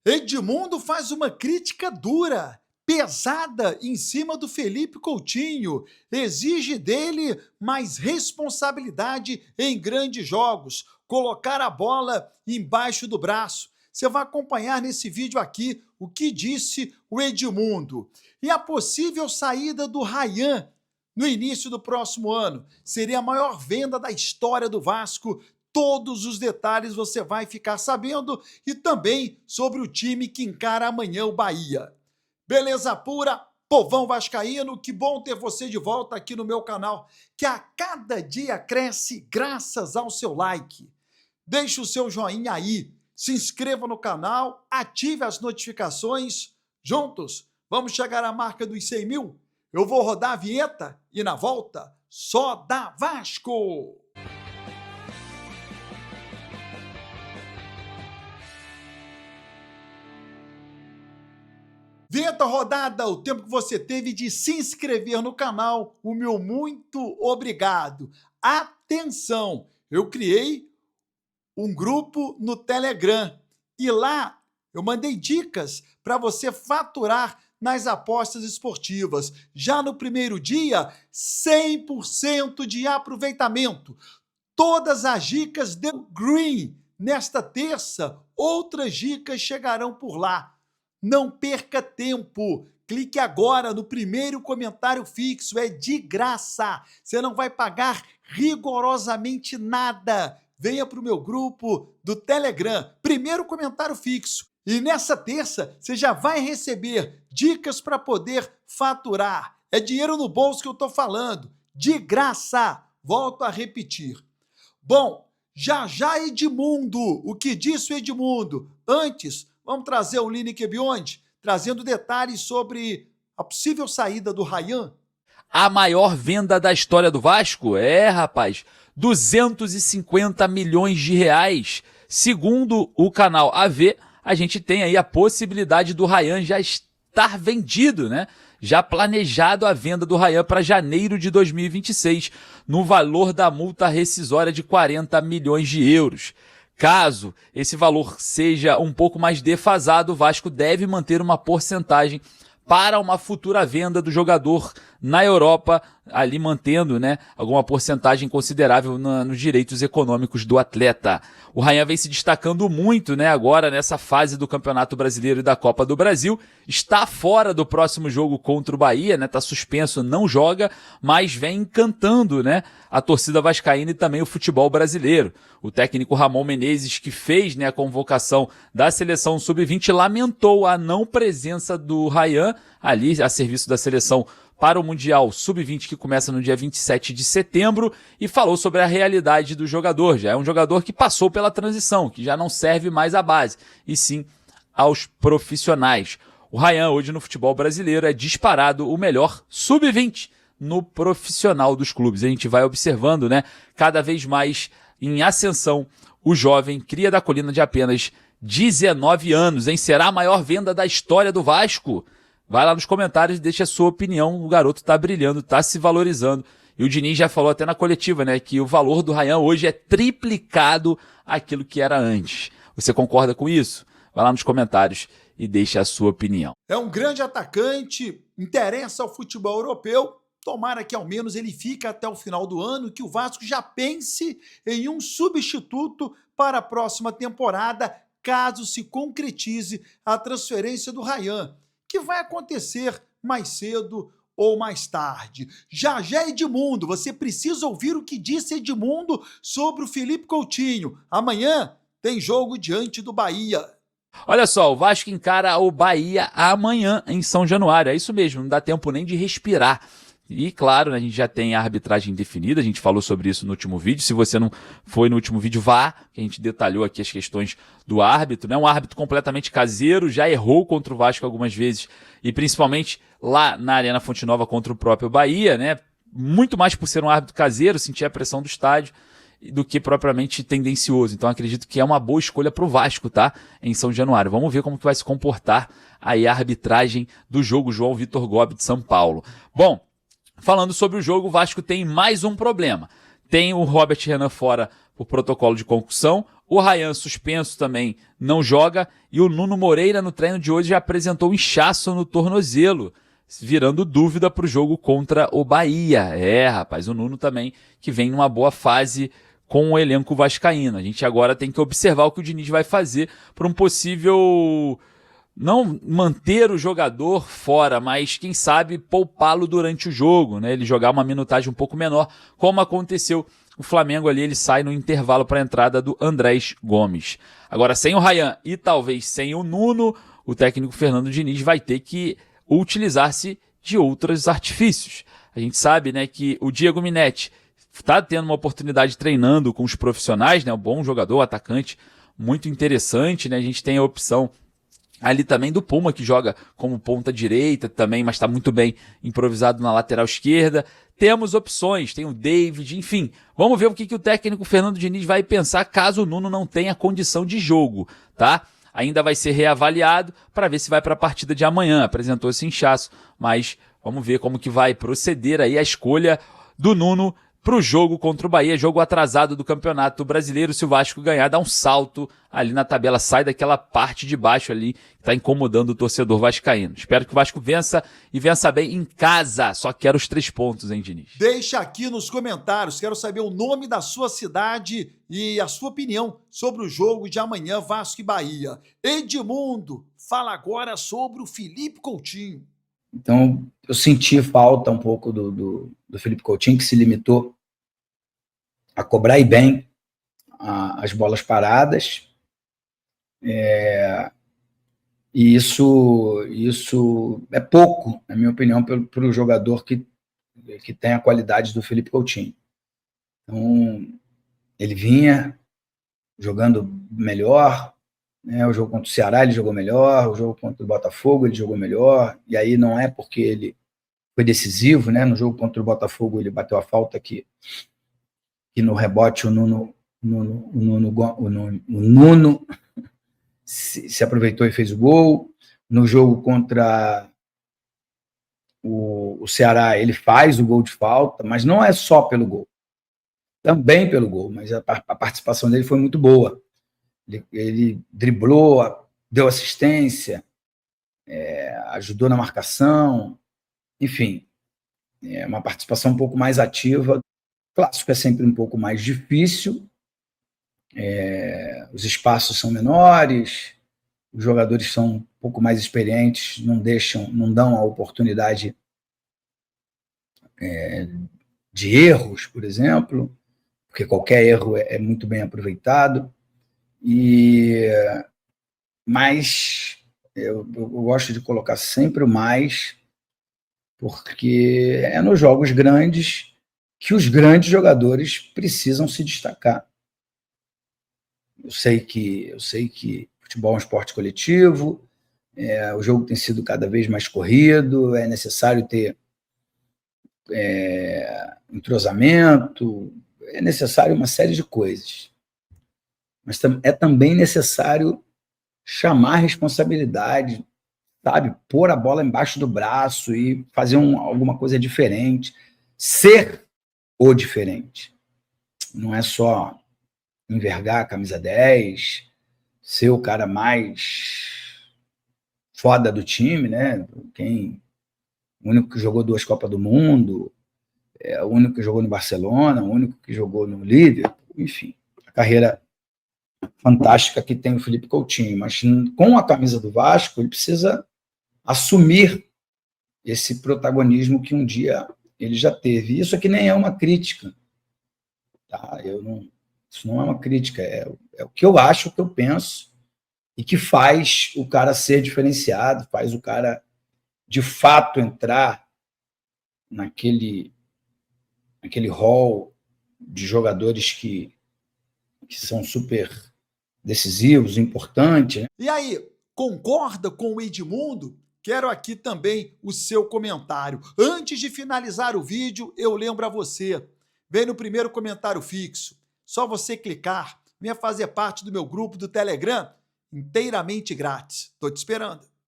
Edmundo faz uma crítica dura, pesada, em cima do Felipe Coutinho. Exige dele mais responsabilidade em grandes jogos, colocar a bola embaixo do braço. Você vai acompanhar nesse vídeo aqui o que disse o Edmundo. E a possível saída do Ryan no início do próximo ano. Seria a maior venda da história do Vasco. Todos os detalhes você vai ficar sabendo e também sobre o time que encara amanhã o Bahia. Beleza pura, povão vascaíno, que bom ter você de volta aqui no meu canal, que a cada dia cresce graças ao seu like. Deixe o seu joinha aí, se inscreva no canal, ative as notificações. Juntos, vamos chegar à marca dos 100 mil? Eu vou rodar a vinheta e na volta, só dá Vasco! Vinheta rodada, o tempo que você teve de se inscrever no canal, o meu muito obrigado. Atenção, eu criei um grupo no Telegram e lá eu mandei dicas para você faturar nas apostas esportivas. Já no primeiro dia, 100% de aproveitamento. Todas as dicas deu green. Nesta terça, outras dicas chegarão por lá. Não perca tempo, clique agora no primeiro comentário fixo, é de graça, você não vai pagar rigorosamente nada. Venha para o meu grupo do Telegram, primeiro comentário fixo. E nessa terça você já vai receber dicas para poder faturar. É dinheiro no bolso que eu estou falando, de graça, volto a repetir. Bom, já Edmundo, o que disse o Edmundo? Antes, vamos trazer o Lineker Beyond, trazendo detalhes sobre a possível saída do Ryan. A maior venda da história do Vasco? É, rapaz, 250 milhões de reais. Segundo o canal AV, a gente tem aí a possibilidade do Ryan já estar vendido, né? Já planejado a venda do Ryan para janeiro de 2026, no valor da multa rescisória de 40 milhões de euros. Caso esse valor seja um pouco mais defasado, o Vasco deve manter uma porcentagem para uma futura venda do jogador na Europa, ali mantendo, né, alguma porcentagem considerável nos direitos econômicos do atleta. O Ryan vem se destacando muito, né, agora nessa fase do Campeonato Brasileiro e da Copa do Brasil. Está fora do próximo jogo contra o Bahia, né, tá suspenso, não joga, mas vem encantando, né, a torcida vascaína e também o futebol brasileiro. O técnico Ramon Menezes, que fez, né, a convocação da seleção sub-20, lamentou a não presença do Ryan ali a serviço da seleção para o Mundial Sub-20, que começa no dia 27 de setembro, e falou sobre a realidade do jogador. Já é um jogador que passou pela transição, que já não serve mais à base, e sim aos profissionais. O Ryan, hoje no futebol brasileiro, é disparado o melhor Sub-20 no profissional dos clubes. A gente vai observando, né, cada vez mais em ascensão, o jovem cria da Colina de apenas 19 anos, hein? Será a maior venda da história do Vasco? Vai lá nos comentários e deixa a sua opinião. O garoto tá brilhando, tá se valorizando. E o Diniz já falou até na coletiva, né, que o valor do Ryan hoje é triplicado aquilo que era antes. Você concorda com isso? Vai lá nos comentários e deixa a sua opinião. É um grande atacante, interessa ao futebol europeu. Tomara que ao menos ele fique até o final do ano, que o Vasco já pense em um substituto para a próxima temporada, caso se concretize a transferência do Ryan, que vai acontecer mais cedo ou mais tarde. Já Edmundo, você precisa ouvir o que disse Edmundo sobre o Felipe Coutinho. Amanhã tem jogo diante do Bahia. Olha só, o Vasco encara o Bahia amanhã em São Januário. É isso mesmo, não dá tempo nem de respirar. E claro, a gente já tem a arbitragem definida, a gente falou sobre isso no último vídeo. Se você não foi no último vídeo, vá, que a gente detalhou aqui as questões do árbitro, né? Um árbitro completamente caseiro, já errou contra o Vasco algumas vezes, e principalmente lá na Arena Fonte Nova contra o próprio Bahia, né? Muito mais por ser um árbitro caseiro, sentir a pressão do estádio, do que propriamente tendencioso. Então acredito que é uma boa escolha para o Vasco, tá? Em São Januário. Vamos ver como que vai se comportar aí a arbitragem do jogo João Vitor Gobi de São Paulo. Bom, falando sobre o jogo, o Vasco tem mais um problema. Tem o Robert Renan fora por protocolo de concussão. O Ryan, suspenso também, não joga. E o Nuno Moreira, no treino de hoje, já apresentou um inchaço no tornozelo, virando dúvida para o jogo contra o Bahia. Rapaz, o Nuno também, que vem numa boa fase com o elenco vascaíno. A gente agora tem que observar o que o Diniz vai fazer para um possível... não manter o jogador fora, mas quem sabe poupá-lo durante o jogo, né? Ele jogar uma minutagem um pouco menor, como aconteceu. O Flamengo ali, ele sai no intervalo para a entrada do Andrés Gomes. Agora, sem o Ryan e talvez sem o Nuno, o técnico Fernando Diniz vai ter que utilizar-se de outros artifícios. A gente sabe, né, que o Diego Minetti está tendo uma oportunidade treinando com os profissionais, né? Um bom jogador, atacante, muito interessante, né? A gente tem a opção ali também do Puma, que joga como ponta direita também, mas está muito bem improvisado na lateral esquerda. Temos opções, tem o David, enfim. Vamos ver o que o técnico Fernando Diniz vai pensar caso o Nuno não tenha condição de jogo, tá? Ainda vai ser reavaliado para ver se vai para a partida de amanhã. Apresentou esse inchaço, mas vamos ver como que vai proceder aí a escolha do Nuno para o jogo contra o Bahia, jogo atrasado do Campeonato Brasileiro. Se o Vasco ganhar, dá um salto ali na tabela, sai daquela parte de baixo ali que está incomodando o torcedor vascaíno. Espero que o Vasco vença e vença bem em casa. Só quero os 3 pontos, hein, Diniz? Deixa aqui nos comentários, quero saber o nome da sua cidade e a sua opinião sobre o jogo de amanhã, Vasco e Bahia. Edmundo, fala agora sobre o Felipe Coutinho. Então, eu senti falta um pouco do Felipe Coutinho, que se limitou a cobrar bem as bolas paradas. E isso é pouco, na minha opinião, para o jogador que tem a qualidade do Felipe Coutinho. Então, ele vinha jogando melhor, né? O jogo contra o Ceará ele jogou melhor, o jogo contra o Botafogo ele jogou melhor, e aí não é porque ele foi decisivo, né? No jogo contra o Botafogo ele bateu a falta que no rebote o Nuno se aproveitou e fez o gol. No jogo contra o Ceará ele faz o gol de falta, mas não é só pelo gol, também pelo gol, mas a participação dele foi muito boa. Ele driblou, deu assistência, ajudou na marcação, enfim, é uma participação um pouco mais ativa. Clássico é sempre um pouco mais difícil, os espaços são menores, os jogadores são um pouco mais experientes, não dão a oportunidade de erros, por exemplo, porque qualquer erro é muito bem aproveitado. Mas eu gosto de colocar sempre o mais, porque é nos jogos grandes que os grandes jogadores precisam se destacar. Eu sei que futebol é um esporte coletivo, o jogo tem sido cada vez mais corrido, é necessário ter entrosamento, é necessário uma série de coisas. Mas é também necessário chamar a responsabilidade, sabe? Pôr a bola embaixo do braço e fazer alguma coisa diferente. Ser o diferente. Não é só envergar a camisa 10, ser o cara mais foda do time, né? O único que jogou 2 Copas do Mundo, o único que jogou no Barcelona, o único que jogou no Liverpool, enfim, a carreira fantástica que tem o Felipe Coutinho, mas com a camisa do Vasco ele precisa assumir esse protagonismo que um dia ele já teve. Isso aqui nem é uma crítica, tá? Isso não é uma crítica, é o que eu acho, o que eu penso, e que faz o cara ser diferenciado, faz o cara de fato entrar naquele hall de jogadores que são super decisivos, importantes, né? E aí, concorda com o Edmundo? Quero aqui também o seu comentário. Antes de finalizar o vídeo, eu lembro a você, vem no primeiro comentário fixo, só você clicar, venha fazer parte do meu grupo do Telegram, inteiramente grátis. Estou te esperando.